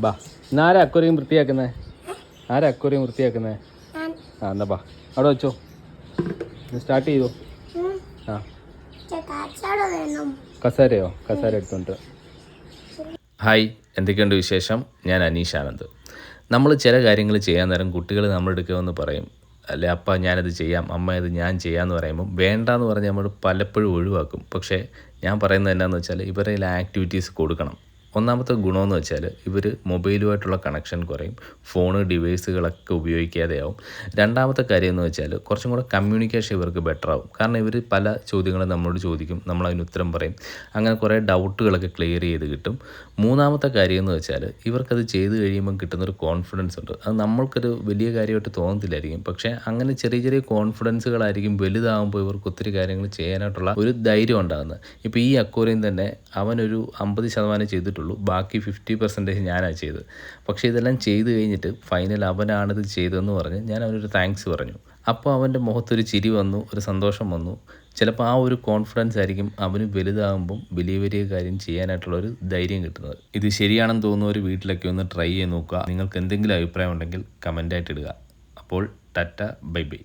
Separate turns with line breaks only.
ബാ ഇന്നാരാ അക്വറിയം വൃത്തിയാക്കുന്നത്? ആരാ അക്വറിയം വൃത്തിയാക്കുന്നത്? ആ എന്നാ ബാ അവിടെ വെച്ചോ, സ്റ്റാർട്ട് ചെയ്തോ. ആ കസേരയോ? കസേര എടുത്തോണ്ട്. ഹായ്, എന്തൊക്കെയുണ്ട് വിശേഷം? ഞാൻ അനീഷ് ആനന്ദ്. നമ്മൾ ചില കാര്യങ്ങൾ ചെയ്യാൻ നേരം കുട്ടികൾ നമ്മുടെ അടുക്കൽ പറയും, അല്ലെ അപ്പ ഞാനത് ചെയ്യാം, അമ്മ ഇത് ഞാൻ ചെയ്യാമെന്ന് പറയുമ്പം വേണ്ടാന്ന് പറഞ്ഞ് നമ്മൾ പലപ്പോഴും ഒഴിവാക്കും. പക്ഷേ ഞാൻ പറയുന്നത് എന്നാന്ന് വെച്ചാൽ ഇവരെ ആക്ടിവിറ്റീസ് കൊടുക്കണം. ഒന്നാമത്തെ ഗുണമെന്ന് വെച്ചാൽ ഇവർ മൊബൈലുമായിട്ടുള്ള കണക്ഷൻ കുറയും, ഫോണ് ഡിവൈസുകളൊക്കെ ഉപയോഗിക്കാതെയാവും. രണ്ടാമത്തെ കാര്യം എന്ന് വെച്ചാൽ കുറച്ചും കൂടെ കമ്മ്യൂണിക്കേഷൻ ഇവർക്ക് ബെറ്റർ ആവും. കാരണം ഇവർ പല ചോദ്യങ്ങളും നമ്മളോട് ചോദിക്കും, നമ്മളതിന് ഉത്തരം പറയും, അങ്ങനെ കുറേ ഡൗട്ടുകളൊക്കെ ക്ലിയർ ചെയ്ത് കിട്ടും. മൂന്നാമത്തെ കാര്യം എന്ന് വെച്ചാൽ ഇവർക്കത് ചെയ്ത് കഴിയുമ്പം കിട്ടുന്നൊരു കോൺഫിഡൻസ് ഉണ്ട്. അത് നമ്മൾക്കൊരു വലിയ കാര്യമായിട്ട് തോന്നത്തില്ലായിരിക്കും, പക്ഷേ അങ്ങനെ ചെറിയ ചെറിയ കോൺഫിഡൻസുകളായിരിക്കും വലുതാകുമ്പോൾ ഇവർക്ക് ഒത്തിരി കാര്യങ്ങൾ ചെയ്യാനായിട്ടുള്ള ഒരു ധൈര്യം ഉണ്ടാകുന്നത്. ഇപ്പോൾ ഈ അക്വേറിയം തന്നെ അവനൊരു 50% ചെയ്തിട്ടുള്ളൂ, ബാക്കി 50% ഞാനാണ് ചെയ്തത്. പക്ഷേ ഇതെല്ലാം ചെയ്ത് കഴിഞ്ഞിട്ട് ഫൈനൽ അവനാണിത് ചെയ്തതെന്ന് പറഞ്ഞ് ഞാൻ അവനൊരു താങ്ക്സ് പറഞ്ഞു. അപ്പോൾ അവൻ്റെ മുഖത്തൊരു ചിരി വന്നു, ഒരു സന്തോഷം വന്നു. ചിലപ്പോൾ ആ ഒരു കോൺഫിഡൻസ് ആയിരിക്കും അവന് വലുതാകുമ്പം വലിയ വലിയ കാര്യം ചെയ്യാനായിട്ടുള്ളൊരു ധൈര്യം കിട്ടുന്നത്. ഇത് ശരിയാണെന്ന് തോന്നുന്നവർ വീട്ടിലൊക്കെ ഒന്ന് ട്രൈ ചെയ്ത് നോക്കുക. നിങ്ങൾക്ക് എന്തെങ്കിലും അഭിപ്രായം ഉണ്ടെങ്കിൽ കമൻ്റായിട്ട് ഇടുക. അപ്പോൾ ടാറ്റ, ബൈ ബൈ.